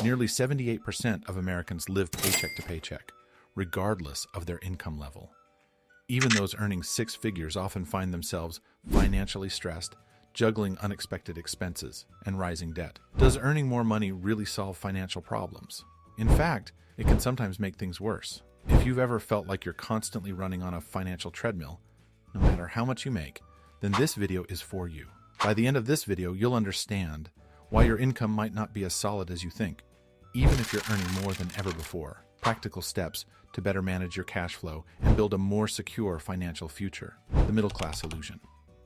Nearly 78% of Americans live paycheck to paycheck, regardless of their income level. Even those earning six figures often find themselves financially stressed, juggling unexpected expenses and rising debt. Does earning more money really solve financial problems? In fact, it can sometimes make things worse. If you've ever felt like you're constantly running on a financial treadmill, no matter how much you make, then this video is for you. By the end of this video, you'll understand why your income might not be as solid as you think, even if you're earning more than ever before. Practical steps to better manage your cash flow and build a more secure financial future. The middle class illusion.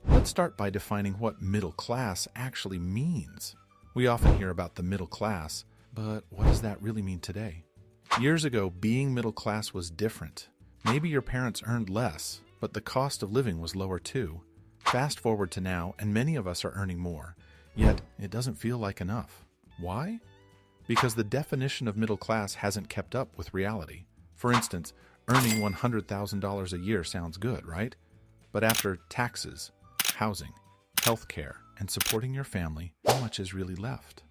Let's start by defining what middle class actually means. We often hear about the middle class, but what does that really mean today? Years ago, being middle class was different. Maybe your parents earned less, but the cost of living was lower too. Fast forward to now, and many of us are earning more, yet it doesn't feel like enough. Why? Because the definition of middle class hasn't kept up with reality. For instance, earning $100,000 a year sounds good, right? But after taxes, housing, healthcare, and supporting your family, how much is really left?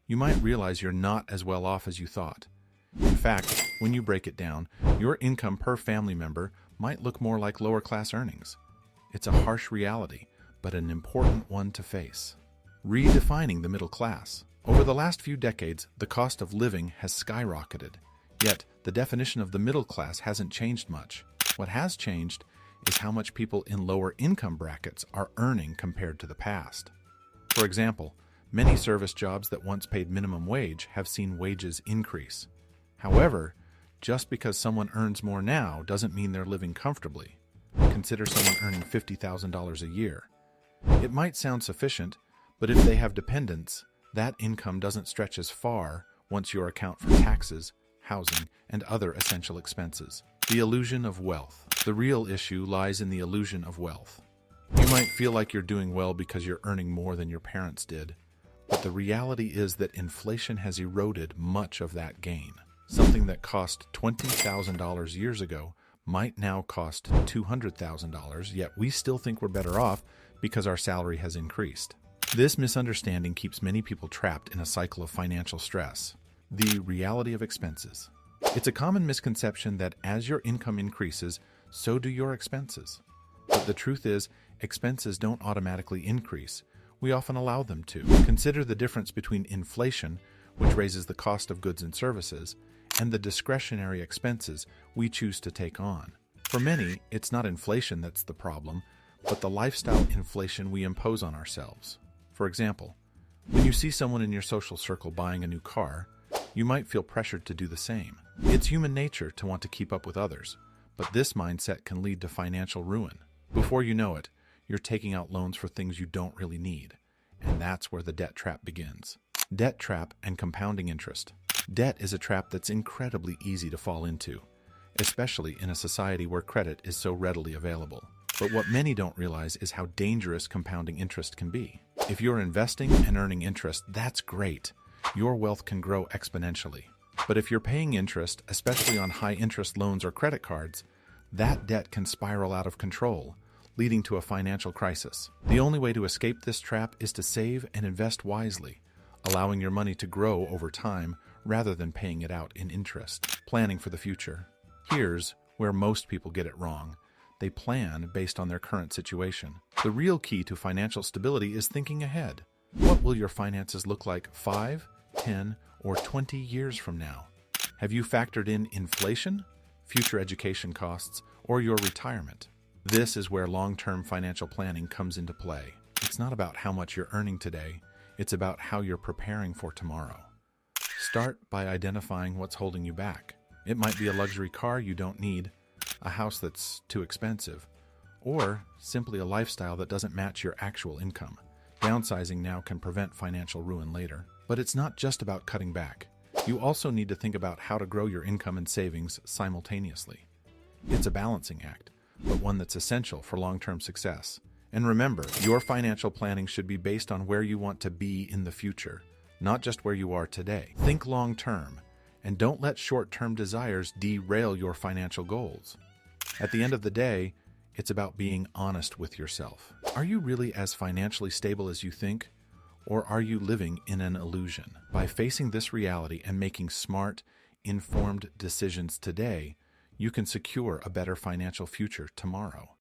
You might realize you're not as well off as you thought. In fact, when you break it down, your income per family member might look more like lower class earnings. It's a harsh reality, but an important one to face. Redefining the middle class. Over the last few decades, the cost of living has skyrocketed. Yet, the definition of the middle class hasn't changed much. What has changed is how much people in lower income brackets are earning compared to the past. For example, many service jobs that once paid minimum wage have seen wages increase. However, just because someone earns more now doesn't mean they're living comfortably. Consider someone earning $50,000 a year. It might sound sufficient, but if they have dependents, that income doesn't stretch as far once you account for taxes, housing, and other essential expenses. The illusion of wealth. The real issue lies in the illusion of wealth. You might feel like you're doing well because you're earning more than your parents did, but the reality is that inflation has eroded much of that gain. Something that cost $20,000 years ago might now cost $200,000, yet we still think we're better off because our salary has increased. This misunderstanding keeps many people trapped in a cycle of financial stress. The reality of expenses. It's a common misconception that as your income increases, so do your expenses. But the truth is, expenses don't automatically increase. We often allow them to. Consider the difference between inflation, which raises the cost of goods and services, and the discretionary expenses we choose to take on. For many, it's not inflation that's the problem, but the lifestyle inflation we impose on ourselves. For example, when you see someone in your social circle buying a new car, you might feel pressured to do the same. It's human nature to want to keep up with others, but this mindset can lead to financial ruin. Before you know it, you're taking out loans for things you don't really need, and that's where the debt trap begins. Debt trap and compounding interest. Debt is a trap that's incredibly easy to fall into, especially in a society where credit is so readily available. But what many don't realize is how dangerous compounding interest can be. If you're investing and earning interest, that's great. Your wealth can grow exponentially. But if you're paying interest, especially on high-interest loans or credit cards, that debt can spiral out of control, leading to a financial crisis. The only way to escape this trap is to save and invest wisely, allowing your money to grow over time rather than paying it out in interest. Planning for the future. Here's where most people get it wrong. They plan based on their current situation. The real key to financial stability is thinking ahead. What will your finances look like 5, 10, or 20 years from now? Have you factored in inflation, future education costs, or your retirement? This is where long-term financial planning comes into play. It's not about how much you're earning today, it's about how you're preparing for tomorrow. Start by identifying what's holding you back. It might be a luxury car you don't need, a house that's too expensive, or simply a lifestyle that doesn't match your actual income. Downsizing now can prevent financial ruin later. But it's not just about cutting back. You also need to think about how to grow your income and savings simultaneously. It's a balancing act, but one that's essential for long-term success. And remember, your financial planning should be based on where you want to be in the future, not just where you are today. Think long-term, and don't let short-term desires derail your financial goals. At the end of the day, it's about being honest with yourself. Are you really as financially stable as you think? Or are you living in an illusion? By facing this reality and making smart, informed decisions today, you can secure a better financial future tomorrow.